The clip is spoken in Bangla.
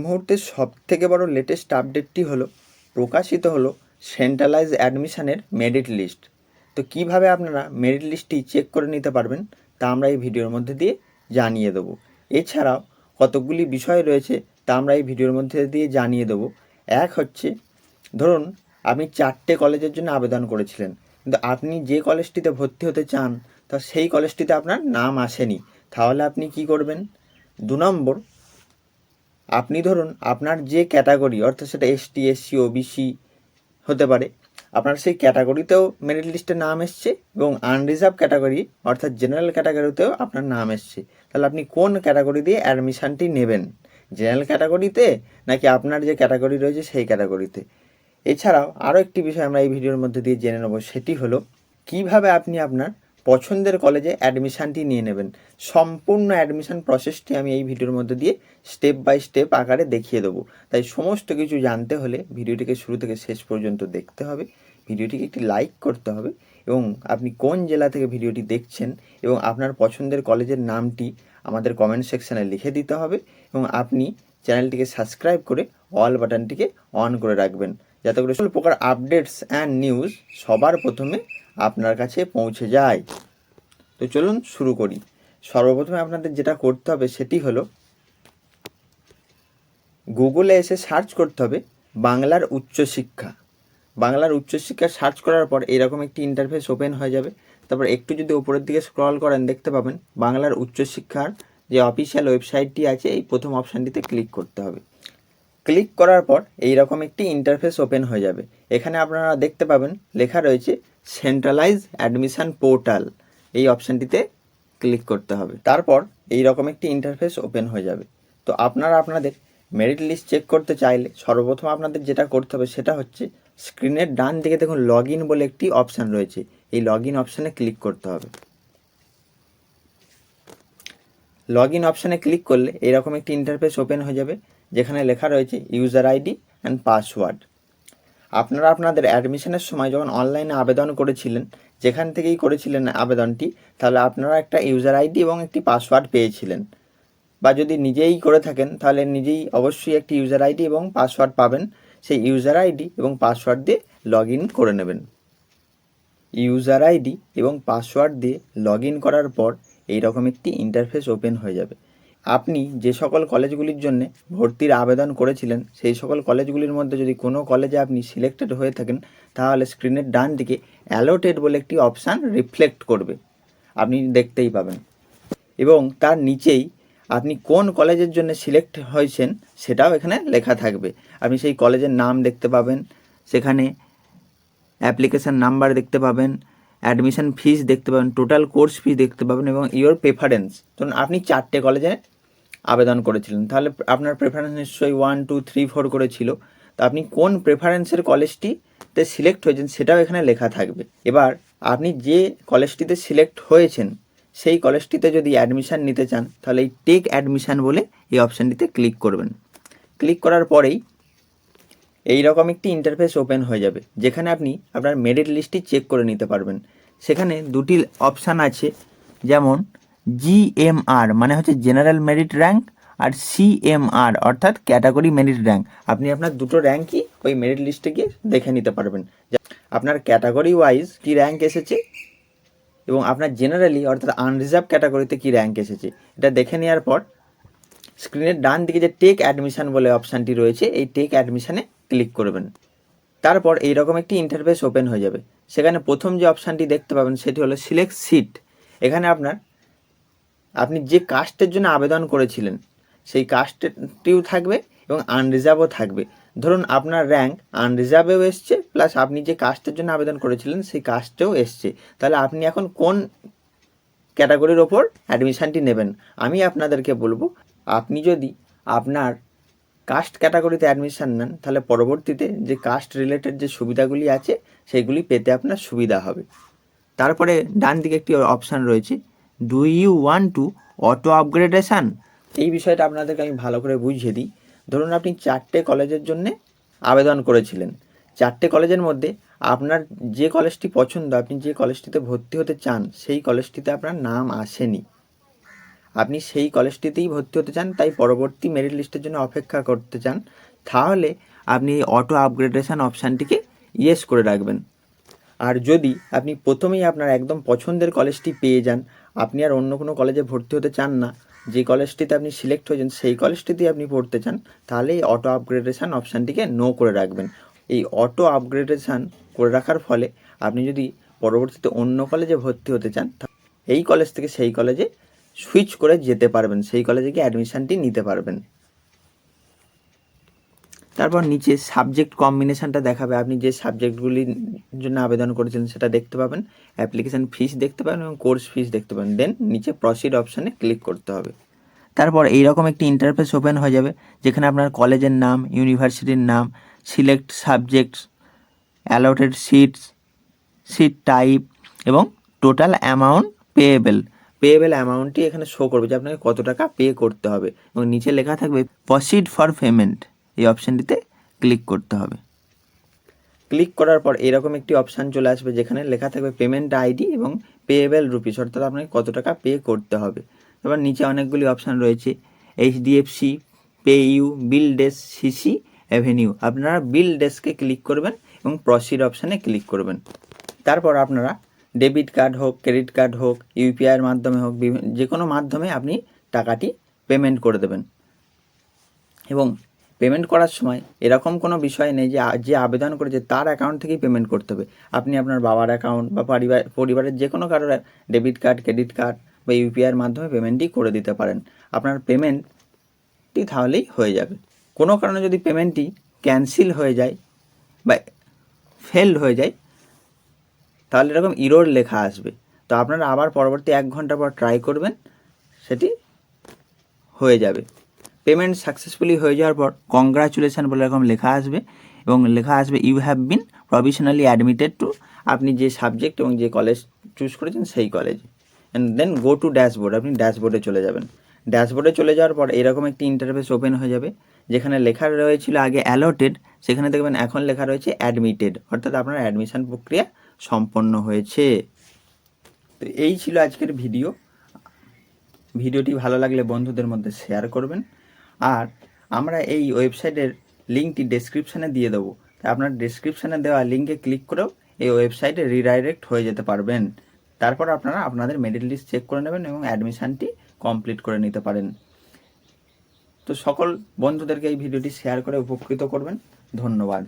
মুহূর্তের সবথেকে বড় লেটেস্ট আপডেটটি হলো প্রকাশিত হলো সেন্ট্রালাইজ অ্যাডমিশনের মেরিট লিস্ট। তো কিভাবে আপনারা মেরিট লিস্টটি চেক করে নিতে পারবেন তা আমরা এই ভিডিওর মধ্যে দিয়ে জানিয়ে দেবো। এছাড়াও কতকগুলি বিষয় রয়েছে তা আমরা এই ভিডিওর মধ্যে দিয়ে জানিয়ে দেবো। এক হচ্ছে, ধরুন আপনি 4টে কলেজের জন্য আবেদন করেছিলেন, কিন্তু আপনি যে কলেজটিতে ভর্তি হতে চান তা সেই কলেজটিতে আপনার নাম আসেনি। তাহলে আপনি কি করবেন? 2 নম্বর, আপনি ধরুন আপনার যে ক্যাটাগরি, অর্থাৎ সেটা এসটি, এসসি, ওবিসি হতে পারে, আপনার সেই ক্যাটাগরিতেও মেরিট লিস্টে নাম এসছে এবং আনরিজার্ভ ক্যাটাগরি অর্থাৎ জেনারেল ক্যাটাগরিতেও আপনার নাম এসছে। তাহলে আপনি কোন ক্যাটাগরি দিয়ে অ্যাডমিশানটি নেবেন? জেনারেল ক্যাটাগরিতে নাকি আপনার যে ক্যাটাগরি রয়েছে সেই ক্যাটাগরিতে? এছাড়াও আরও একটি বিষয় আমরা এই ভিডিওর মধ্যে দিয়ে জেনে নেব, সেটি হলো কিভাবে আপনি আপনার পছন্দের কলেজে অ্যাডমিশানটি নিয়ে নেবেন। সম্পূর্ণ অ্যাডমিশান প্রসেসটি আমি এই ভিডিওর মধ্যে দিয়ে স্টেপ বাই স্টেপ আকারে দেখিয়ে দেবো। তাই সমস্ত কিছু জানতে হলে ভিডিওটিকে শুরু থেকে শেষ পর্যন্ত দেখতে হবে, ভিডিওটিকে একটি লাইক করতে হবে এবং আপনি কোন জেলা থেকে ভিডিওটি দেখছেন এবং আপনার পছন্দের কলেজের নামটি আমাদের কমেন্ট সেকশানে লিখে দিতে হবে এবং আপনি চ্যানেলটিকে সাবস্ক্রাইব করে অল বাটনটিকে অন করে রাখবেন, যাতে করে সকল প্রকার আপডেটস অ্যান্ড নিউজ সবার প্রথমে আপনার কাছে পৌঁছে যায়। তো চলুন শুরু করি। সর্বপ্রথমে আপনাদের যেটা করতে হবে সেটি হলো গুগলে এসে সার্চ করতে হবে বাংলার উচ্চশিক্ষা। বাংলার উচ্চশিক্ষা সার্চ করার পর এরকম একটি ইন্টারফেস ওপেন হয়ে যাবে। তারপর একটু যদি উপরের দিকে স্ক্রল করেন দেখতে পাবেন বাংলার উচ্চশিক্ষার যে অফিসিয়াল ওয়েবসাইটটি আছে এই প্রথম অপশানটিতে ক্লিক করতে হবে। ক্লিক করার পর এইরকম একটি ইন্টারফেস ওপেন হয়ে যাবে। এখানে আপনারা দেখতে পাবেন লেখা রয়েছে সেন্ট্রালাইজ অ্যাডমিশন পোর্টাল, এই অপশানটিতে ক্লিক করতে হবে। তারপর এইরকম একটি ইন্টারফেস ওপেন হয়ে যাবে। তো আপনারা আপনাদের মেরিট লিস্ট চেক করতে চাইলে সর্বপ্রথম আপনাদের যেটা করতে হবে সেটা হচ্ছে স্ক্রিনের ডান দিকে দেখুন লগ ইন বলে একটি অপশান রয়েছে, এই লগ ইন অপশানে ক্লিক করতে হবে। লগ ইন অপশানে ক্লিক করলে এরকম একটি ইন্টারফেস ওপেন হয়ে যাবে, যেখানে লেখা রয়েছে ইউজার আইডি অ্যান্ড পাসওয়ার্ড। আপনারা আপনাদের অ্যাডমিশনের সময় যখন অনলাইনে আবেদন করেছিলেন, যেখান থেকেই করেছিলেন আবেদনটি, তাহলে আপনারা একটা ইউজার আইডি এবং একটি পাসওয়ার্ড পেয়েছিলেন, বা যদি নিজেই করে থাকেন তাহলে নিজেই অবশ্যই একটি ইউজার আইডি এবং পাসওয়ার্ড পাবেন। সেই ইউজার আইডি এবং পাসওয়ার্ড দিয়ে লগ ইন করে নেবেন। ইউজার আইডি এবং পাসওয়ার্ড দিয়ে লগ ইন করার পর এইরকম একটি ইন্টারফেস ওপেন হয়ে যাবে। আপনি যে সকল কলেজগুলির জন্য ভর্তির আবেদন করেছিলেন সেই সকল কলেজগুলির মধ্যে যদি কোনো কলেজে আপনি সিলেক্টেড হয়ে থাকেন, তাহলে স্ক্রিনের ডান দিকে অ্যালোটেড বলে একটি অপশান রিফ্লেক্ট করবে, আপনি দেখতেই পাবেন। এবং তার নিচেই আপনি কোন কলেজের জন্য সিলেক্ট হয়েছেন সেটাও এখানে লেখা থাকবে। আপনি সেই কলেজের নাম দেখতে পাবেন, সেখানে অ্যাপ্লিকেশান নাম্বার দেখতে পাবেন, অ্যাডমিশন ফিস দেখতে পাবেন, টোটাল কোর্স ফি দেখতে পাবেন এবং ইওর প্রেফারেন্স। ধরুন আপনি 4টে কলেজে আবেদন করেছিলেন, তাহলে আপনার প্রেফারেন্স নিশ্চয়ই 1, 2, 3, 4 করেছিল। তো আপনি কোন প্রেফারেন্সের কলেজটিতে সিলেক্ট হয়েছেন সেটাও এখানে লেখা থাকবে। এবার আপনি যে কলেজটিতে সিলেক্ট হয়েছেন সেই কলেজটিতে যদি অ্যাডমিশান নিতে চান তাহলে এই টেক অ্যাডমিশান বলে এই অপশানটিতে ক্লিক করবেন। ক্লিক করার পরেই এই রকম একটি ইন্টারফেস ওপেন হয়ে যাবে, যেখানে আপনি আপনার মেরিট লিস্টটি চেক করে নিতে পারবেন। সেখানে দুটি অপশান আছে, যেমন জিএমআর মানে হচ্ছে জেনারেল মেরিট র্যাঙ্ক, আর সিএমআর অর্থাৎ ক্যাটাগরি মেরিট র্যাঙ্ক। আপনি আপনার দুটো র্যাঙ্কই ওই মেরিট লিস্টে গিয়ে দেখে নিতে পারবেন, আপনার ক্যাটাগরি ওয়াইজ কী র্যাঙ্ক এসেছে এবং আপনার জেনারেলি অর্থাৎ আনরিজার্ভ ক্যাটাগরিতে কী র্যাঙ্ক এসেছে। এটা দেখে নেওয়ার পর স্ক্রিনের ডান দিকে যে টেক অ্যাডমিশান বলে অপশানটি রয়েছে এই টেক অ্যাডমিশানে ক্লিক করবেন। তারপর এইরকম একটি ইন্টারফেস ওপেন হয়ে যাবে। সেখানে প্রথম যে অপশানটি দেখতে পাবেন সেটি হলো সিলেক্ট সিট। এখানে আপনি যে কাস্টের জন্য আবেদন করেছিলেন সেই কাস্টটিও থাকবে এবং আনরিজার্ভও থাকবে। ধরুন আপনার র্যাঙ্ক আনরিজার্ভেও এসছে, প্লাস আপনি যে কাস্টের জন্য আবেদন করেছিলেন সেই কাস্টেও এসছে। তাহলে আপনি এখন কোন ক্যাটাগরির ওপর অ্যাডমিশানটি নেবেন? আমি আপনাদেরকে বলবো, আপনি যদি আপনার কাস্ট ক্যাটাগরিতে অ্যাডমিশান নেন তাহলে পরবর্তীতে যে কাস্ট রিলেটেড যে সুবিধাগুলি আছে সেগুলি পেতে আপনার সুবিধা হবে। তারপরে ডান দিকে একটি অপশান রয়েছে do you want to auto upgradation. এই বিষয়টা আপনাদেরকে আমি ভালো করে বুঝিয়ে দিই। ধরুন আপনি 4টে কলেজের জন্যে আবেদন করেছিলেন, 4টে কলেজের মধ্যে আপনার যে কলেজটি পছন্দ, আপনি যে কলেজটিতে ভর্তি হতে চান সেই কলেজটিতে আপনার নাম আসেনি। আপনি সেই কলেজটিতেই ভর্তি হতে চান, তাই পরবর্তী মেরিট লিস্টের জন্য অপেক্ষা করতে চান, তাহলে আপনি এই অটো আপগ্রেডেশন অপশানটিকে ইয়েস করে রাখবেন। আর যদি আপনি প্রথমেই আপনার একদম পছন্দের কলেজটি পেয়ে যান, আপনি আর অন্য কোনো কলেজে ভর্তি হতে চান না, যে কলেজটিতে আপনি সিলেক্ট হয়েছেন সেই কলেজটিতেই আপনি পড়তে চান, তাহলে এই অটো আপগ্রেডেশন অপশানটিকে নো করে রাখবেন। এই অটো আপগ্রেডেশন করে রাখার ফলে আপনি যদি পরবর্তীতে অন্য কলেজে ভর্তি হতে চান, এই কলেজ থেকে সেই কলেজে সুইচ করে যেতে পারবেন, সেই কলেজে গিয়ে অ্যাডমিশানটি নিতে পারবেন। তারপর নিচে সাবজেক্ট কম্বিনেশানটা দেখাবে, আপনি যে সাবজেক্টগুলির জন্য আবেদন করেছিলেন সেটা দেখতে পাবেন, অ্যাপ্লিকেশান ফিস দেখতে পাবেন এবং কোর্স ফিস দেখতে পাবেন। দেন নিচে প্রসিড অপশানে ক্লিক করতে হবে। তারপর এইরকম একটি ইন্টারফেস ওপেন হয়ে যাবে, যেখানে আপনার কলেজের নাম, ইউনিভার্সিটির নাম, select subjects, allotted seats, seat type এবং টোটাল অ্যামাউন্ট পেয়েবেল অ্যামাউন্টটি এখানে শো করবে যে আপনাকে কত টাকা পে করতে হবে, এবং নিচে লেখা থাকবে প্রসিড ফর পেমেন্ট। এই অপশানটিতে ক্লিক করতে হবে। ক্লিক করার পর এরকম একটি অপশান চলে আসবে, যেখানে লেখা থাকবে পেমেন্ট আইডি এবং পেয়েবেল রুপিস, অর্থাৎ আপনাকে কত টাকা পে করতে হবে। এবার নিচে অনেকগুলি অপশান রয়েছে, HDFC, পেইউ, বিল ডেস্ক, সিসি অ্যাভিনিউ। আপনারা বিল ডেস্কে ক্লিক করবেন এবং প্রসিড অপশানে ক্লিক করবেন। তারপর আপনারা ডেবিট কার্ড হোক, ক্রেডিট কার্ড হোক, ইউপিআইয়ের মাধ্যমে হোক, যে কোনো মাধ্যমে আপনি টাকাটি পেমেন্ট করে দেবেন। এবং পেমেন্ট করার সময় এরকম কোনো বিষয় নেই যে আবেদন করেছে তার অ্যাকাউন্ট থেকেই পেমেন্ট করতে হবে। আপনি আপনার বাবার অ্যাকাউন্ট বা পরিবারের যে কোনো কারোর ডেবিট কার্ড, ক্রেডিট কার্ড বা ইউপিআইয়ের মাধ্যমে পেমেন্টই করে দিতে পারেন। আপনার পেমেন্টটি তাহলেই হয়ে যাবে। কোনো কারণে যদি পেমেন্টটি ক্যান্সেল হয়ে যায় বা ফেলড হয়ে যায়, তাহলে এরকম ইরর লেখা আসবে। তো আপনারা আবার পরবর্তী 1 ঘন্টা পর ট্রাই করবেন, সেটি হয়ে যাবে। পেমেন্ট সাকসেসফুলি হয়ে যাওয়ার পর কংগ্রাচুলেশন বলে এরকম লেখা আসবে, এবং লেখা আসবে you have been provisionally admitted to, আপনি যে সাবজেক্ট এবং যে কলেজ চুজ করেছেন সেই কলেজে। And then go to dashboard, আপনি ড্যাশবোর্ডে চলে যাবেন। ড্যাশবোর্ডে চলে যাওয়ার পর এরকম একটি ইন্টারফেস ওপেন হয়ে যাবে, যেখানে লেখা রয়েছিল আগে অ্যালটেড, সেখানে দেখবেন এখন লেখা রয়েছে অ্যাডমিটেড, অর্থাৎ আপনার অ্যাডমিশন প্রক্রিয়া সম্পন্ন হয়েছে। তো এই ছিল আজকের ভিডিওটি ভালো লাগলে বন্ধুদের মধ্যে শেয়ার করবেন। আর আমরা এই ওয়েবসাইটের লিঙ্কটি ডেসক্রিপশানে দিয়ে দেবো, তাই আপনার ডেসক্রিপশানে দেওয়া লিঙ্কে ক্লিক করেও এই ওয়েবসাইটে রিডাইরেক্ট হয়ে যেতে পারবেন। তারপর আপনারা আপনাদের মেরিট লিস্ট চেক করে নেবেন এবং অ্যাডমিশানটি কমপ্লিট করে নিতে পারেন। তো সকল বন্ধুদেরকে এই ভিডিওটি শেয়ার করে উপকৃত করবেন। ধন্যবাদ।